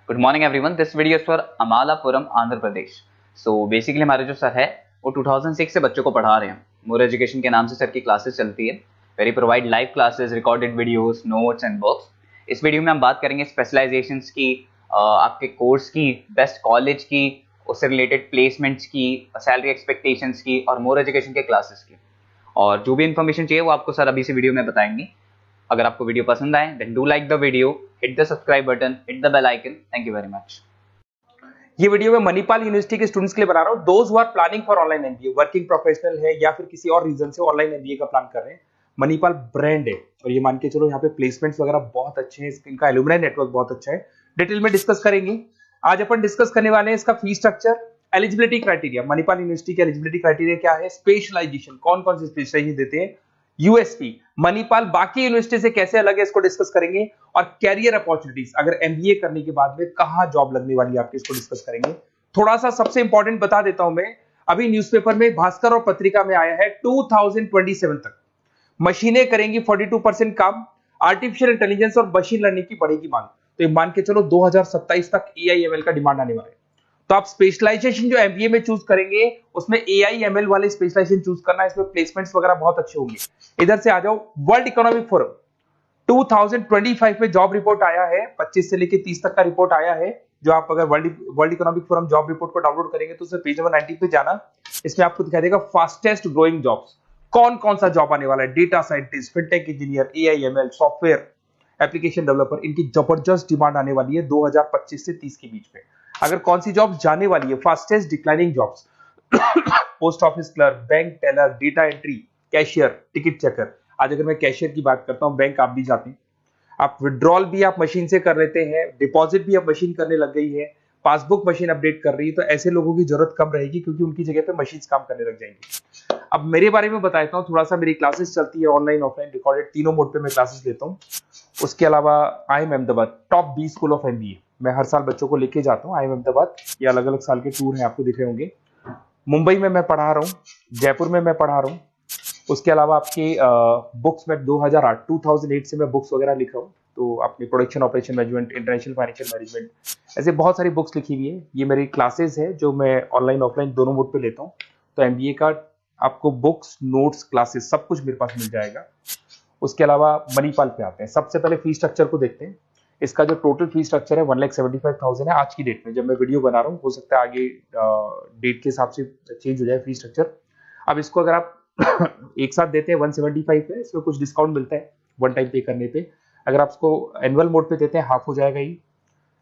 Good morning everyone, this video is for Amalapuram Andhra Pradesh. So basically हमारे जो sir है वो 2006 से बच्चों को पढ़ा रहे हैं। मोर एजुकेशन के नाम से सर की क्लासेस चलती है। Very provide live classes, recorded videos, notes and books. इस वीडियो में हम बात करेंगे स्पेशलाइजेशंस की, आपके कोर्स की, बेस्ट कॉलेज की, उससे रिलेटेड प्लेसमेंट्स की, सैलरी एक्सपेक्टेशंस की और मोर एजुकेशन के क्लासेस की। और जो भी इन्फॉर्मेशन चाहिए वो आपको सर अभी से वीडियो में बताएंगे। अगर आपको वीडियो पसंद आए then do like the video, hit the subscribe button, hit the bell icon. Thank you very much. ये वीडियो मैं मणिपाल यूनिवर्सिटी के स्टूडेंट्स के लिए बना रहा हूं। Those who are planning for online MBA, working professional है या फिर किसी और रीजन से ऑनलाइन एमबीए का प्लान कर रहे हैं। मणिपाल ब्रांड है और ये मान के चलो यहाँ पे प्लेसमेंट्स वगैरह बहुत अच्छे हैं, इनका एलुमनाई नेटवर्क बहुत अच्छा है। डिटेल में डिस्कस करेंगे। आज अपन डिस्कस करने वाले हैं इसका fee structure, eligibility criteria. Manipal university के एलिजिबिलिटी क्राइटेरिया क्या है, स्पेशलाइजेशन, कौन कौन से स्पेशलाइजेशन देते हैं, यूएसपी मणिपाल बाकी यूनिवर्सिटी से कैसे अलग है इसको डिस्कस करेंगे, और कैरियर अपॉर्चुनिटीज अगर एमबीए करने के बाद में कहां जॉब लगने वाली है आपकी, इसको डिस्कस करेंगे। थोड़ा सा सबसे इंपॉर्टेंट बता देता हूं मैं, अभी न्यूज़पेपर में, भास्कर और पत्रिका में आया है 2027 तक मशीनें करेंगी 42% काम, आर्टिफिशियल इंटेलिजेंस और मशीन लर्निंग की बढ़ेगी मांग। तो ये मान के चलो 2027 तक एआईएमएल का डिमांड आने वाला है। तो आप स्पेशलाइजेशन जो एमबीए में चूज करेंगे उसमें एआईएमएल वाले स्पेशलाइजेशन चूज करना, इसमें प्लेसमेंट्स वगैरह बहुत अच्छे होंगे। इधर से आ जाओ, वर्ल्ड इकोनॉमिक फोरम 2025 में जॉब रिपोर्ट आया है, 25 से लेके 30 तक का रिपोर्ट आया है। जो आप अगर world economic forum job report को डाउनलोड करेंगे तो उसमें पेज नंबर 19 पे जाना, इसमें आपको दिखाई देगा फास्टेस्ट ग्रोइंग जॉब्स, कौन कौन सा जॉब आने वाला है। Data scientist, fintech engineer, AIML, software application developer, इनकी जबरदस्त डिमांड आने वाली है 2025 से 30 के बीच में। अगर कौन सी जॉब जाने वाली है, fastest declining jobs, post office clerk, bank teller, data entry, cashier, ticket checker. आज अगर मैं कैशियर की बात करता हूं, बैंक आप भी जाते हैं, आप विड्रॉल भी आप मशीन से कर लेते हैं, डिपॉजिट भी अब मशीन करने लग गई है, पासबुक मशीन अपडेट कर रही है, तो ऐसे लोगों की जरूरत कम रहेगी क्योंकि उनकी जगह पे मशीन काम करने लग जाएंगी। अब मेरे बारे में बताता हूँ थोड़ा सा, मेरी क्लासेस चलती है ऑनलाइन ऑफलाइन रिकॉर्डेड, तीनों मोड पे मैं क्लासेस लेता हूँ। उसके अलावा I am Ahmedabad top 20 school of MBA, मैं हर साल बच्चों को लेके जाता हूँ आई एम अहमदाबाद। ये अलग अलग साल के टूर हैं, आपको दिख रहे होंगे। मुंबई में मैं पढ़ा रहा हूँ, जयपुर में मैं पढ़ा रहा हूँ। उसके अलावा आपके बुक्स में 2008 से मैं बुक्स वगैरह लिख रहा हूँ, तो अपनी production operation management, international financial management, ऐसे बहुत सारी बुक्स लिखी हुई है। ये मेरी क्लासेस है जो मैं ऑनलाइन ऑफलाइन दोनों मोड पे लेता हूँ। तो एमबीए का आपको बुक्स, नोट्स, क्लासेस सब कुछ मेरे पास मिल जाएगा। उसके अलावा मणिपाल पे आते हैं। सबसे पहले फी स्ट्रक्चर को देखते हैं। इसका जो टोटल फी स्ट्रक्चर है 1,75,000 है आज की डेट में, जब मैं वीडियो बना रहा हूँ। हो सकता है आगे डेट के हिसाब से चेंज हो जाए फी स्ट्रक्चर। अब इसको अगर आप एक साथ देते हैं 175 है, इसमें कुछ डिस्काउंट मिलता है वन टाइम पे करने पे। अगर आप इसको एनुअल मोड पे देते हैं हाफ हो जाएगा ये।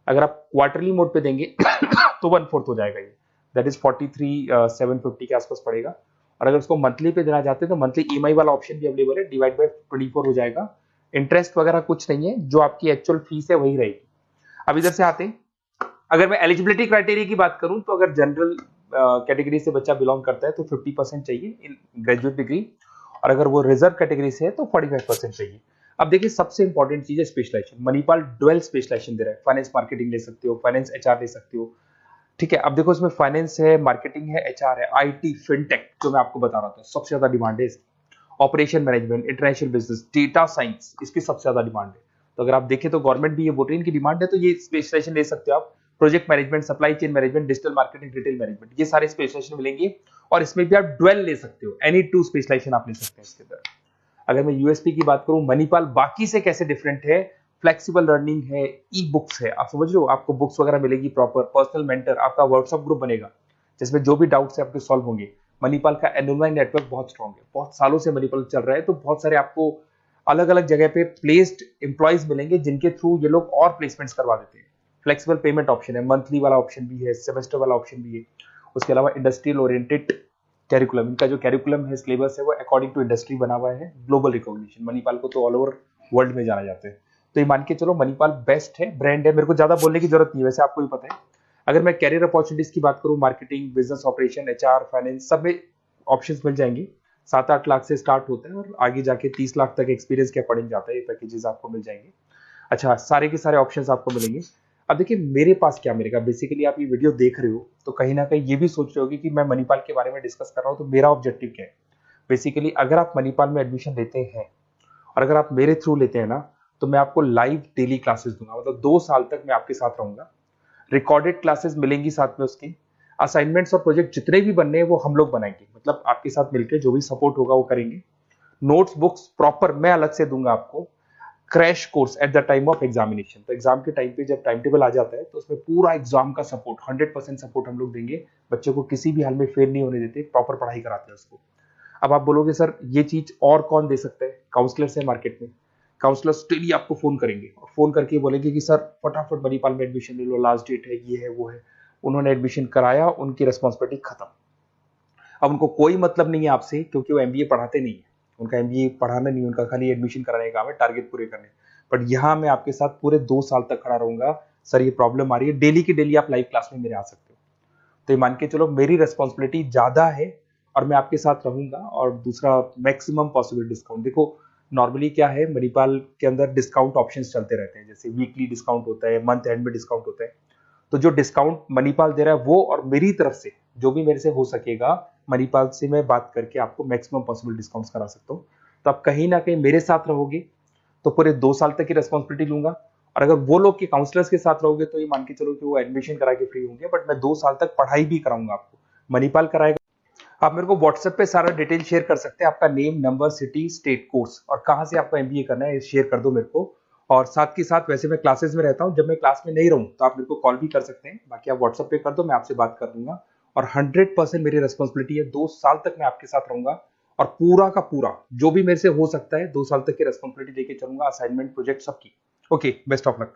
अगर आप क्वार्टरली मोड पे देंगे तो 1/4 हो जाएगा ये, दैट इज 43,750 के आसपास पड़ेगा। और अगर उसको मंथली पे देना चाहते हैं तो मंथली ईएमआई वाला ऑप्शन भी अवेलेबल है, डिवाइड बाय 24 हो जाएगा। इंटरेस्ट वगैरह कुछ नहीं है, जो आपकी एक्चुअल फीस है वही रहेगी। अब इधर से आते हैं, अगर मैं एलिजिबिलिटी क्राइटेरिया की बात करूं तो अगर जनरल कैटेगरी से बच्चा बिलोंग करता है तो 50% चाहिए इन ग्रेजुएट डिग्री, और अगर वो रिजर्व कैटेगरी से है तो 45% चाहिए। अब देखिए, सबसे इंपॉर्टेंट चीज है स्पेशलाइजेशन। मणिपाल डुअल स्पेशलाइजेशन दे रहा है, फाइनेंस मार्केटिंग ले सकते हो, फाइनेंस एचआर ले सकते हो। ठीक है, अब देखो इसमें फाइनेंस है, मार्केटिंग है, एचआर है, आईटी, फिनटेक जो मैं आपको बता रहा था सबसे ज्यादा डिमांड है इसकी। Operation management, international business, data science, इसकी सबसे ज्यादा डिमांड है। तो अगर आप देखें तो गवर्नमेंट भी ये बोल रही है इनकी डिमांड है, तो ये स्पेशलाइजेशन ले सकते हो आप। Project management, supply chain management, digital marketing, retail management, ये सारे स्पेशलाइजेशन मिलेंगे। और इसमें भी आप डुअल ले सकते हो, एनी टू स्पेशलाइजेशन आप ले सकते हैं इसके अंदर। अगर मैं यूएसपी की बात करूं, मणिपाल बाकी से कैसे डिफरेंट है, फ्लेक्सिबल लर्निंग है, ई बुक्स है, आप समझ रहे हो, आपको बुक्स वगैरह मिलेगी प्रॉपर, पर्सनल मेंटर, आपका व्हाट्सएप ग्रुप बनेगा जिसमें जो भी डाउट्स है आपके सॉल्व होंगे। मणिपाल का एलुमनाई नेटवर्क बहुत स्ट्रॉन्ग है, बहुत सालों से मणिपाल चल रहा है, तो बहुत सारे आपको अलग अलग जगह पे प्लेस्ड एम्प्लॉयज मिलेंगे जिनके थ्रू ये लोग और प्लेसमेंट्स करवा देते हैं। फ्लेक्सिबल पेमेंट ऑप्शन है, मंथली वाला ऑप्शन भी है, सेमेस्टर वाला ऑप्शन भी है। उसके अलावा इंडस्ट्रियल ओरिएंटेड कैरिकुलम, इनका जो कैरिकुलम है, सिलेबस है, वो अकॉर्डिंग टू इंडस्ट्री बना हुआ है। ग्लोबल रिकॉग्निशन, मणिपाल को तो ऑल ओवर वर्ल्ड में जाना जाता है। तो ये मान के चलो मणिपाल बेस्ट है, ब्रांड है, मेरे को ज्यादा बोलने की जरूरत नहीं है, वैसे आपको भी पता है। अगर मैं कैरियर अपॉर्चुनिटीज की बात करूं, marketing, business operation, HR, finance, सब में ऑप्शंस मिल जाएंगे। 7-8 लाख से स्टार्ट होता है और आगे जाके 30 लाख तक एक्सपीरियंस के अकॉर्डिंग जाता है, ये पैकेजेस आपको मिल जाएंगे। अच्छा, सारे के सारे ऑप्शंस आपको मिलेंगे। अब देखिए मेरे पास क्या मिलेगा, बेसिकली आप ये वीडियो देख रहे हो तो कहीं ना कहीं ये भी सोच रहे होगे कि मैं मणिपाल के बारे में डिस्कस कर रहा हूँ, तो मेरा ऑब्जेक्टिव क्या है। बेसिकली अगर आप मणिपाल में एडमिशन लेते हैं और अगर आप मेरे थ्रू लेते हैं ना, तो मैं आपको लाइव डेली क्लासेस दूंगा, मतलब 2 साल तक मैं आपके साथ रहूंगा। रिकॉर्डेड क्लासेस मिलेंगी साथ में उसकी, असाइनमेंट्स और प्रोजेक्ट जितने भी बनने हैं वो हम लोग बनाएंगे, मतलब आपके साथ मिलकर जो भी सपोर्ट होगा वो करेंगे। नोट्स बुक्स प्रॉपर मैं अलग से दूंगा आपको। Crash course at the time of examination, तो एग्जाम के टाइम पे जब टाइम टेबल आ जाता है तो उसमें पूरा एग्जाम का सपोर्ट 100% सपोर्ट हम लोग देंगे, बच्चों को किसी भी हाल में फेल नहीं होने देते, प्रॉपर पढ़ाई कराते हैं उसको। अब आप बोलोगे सर ये चीज और कौन दे सकता है? काउंसलर्स है मार्केट में, काउंसलर्स डेली आपको फोन करेंगे और फोन करके बोलेंगे कि सर फटाफट मणिपाल में एडमिशन ले लो, लास्ट डेट है, ये है वो है। उन्होंने एडमिशन कराया, उनकी रिस्पॉन्सिबिलिटी खत्म। अब उनको कोई मतलब नहीं है आपसे, क्योंकि वो एमबीए पढ़ाते नहीं है, उनका एमबीए पढ़ाना नहीं, उनका खाली एडमिशन कराने का काम है, टारगेट पूरे करने। बट यहाँ मैं आपके साथ पूरे 2 साल तक खड़ा रहूंगा। सर ये प्रॉब्लम आ रही है, डेली की डेली आप लाइव क्लास में मेरे आ सकते हो। तो ये मान के चलो मेरी रिस्पॉन्सिबिलिटी ज्यादा है और मैं आपके साथ रहूंगा। और दूसरा, मैक्सिमम पॉसिबल डिस्काउंट। देखो नॉर्मली क्या है, मणिपाल के अंदर डिस्काउंट ऑप्शंस चलते रहते हैं, जैसे वीकली डिस्काउंट होता है, मंथ एंड में डिस्काउंट होता है। तो जो डिस्काउंट मणिपाल दे रहा है वो, और मेरी तरफ से जो भी मेरे से हो सकेगा, मणिपाल से मैं बात करके आपको मैक्सिमम पॉसिबल डिस्काउंट्स करा सकता हूँ। तो आप कहीं ना कहीं मेरे साथ रहोगे तो पूरे 2 साल तक की रेस्पॉन्सिबिलिटी लूंगा। और अगर वो लोग के काउंसलर्स के साथ रहोगे तो ये मान के चलो कि वो एडमिशन करा के फ्री होंगे, बट मैं 2 साल तक पढ़ाई भी कराऊंगा आपको, मणिपाल कराएगा। आप मेरे को व्हाट्सएप पे सारा डिटेल शेयर कर सकते हैं, आपका name, number, city, state, course और कहाँ से आपको एमबीए करना है शेयर कर दो मेरे को। और साथ के साथ वैसे मैं क्लासेस में रहता हूँ, जब मैं क्लास में नहीं रहूँ तो आप मेरे को कॉल भी कर सकते हैं, बाकी आप व्हाट्सएप पे कर दो, मैं आपसे बात कर दूंगा। और 100% मेरी रिस्पॉन्सिबिलिटी है, 2 साल तक मैं आपके साथ रहूंगा और पूरा का पूरा जो भी मेरे से हो सकता है 2 साल तक की रिस्पॉन्सिबिलिटी लेके चलूंगा, असाइनमेंट, प्रोजेक्ट सबकी। Okay, best of luck.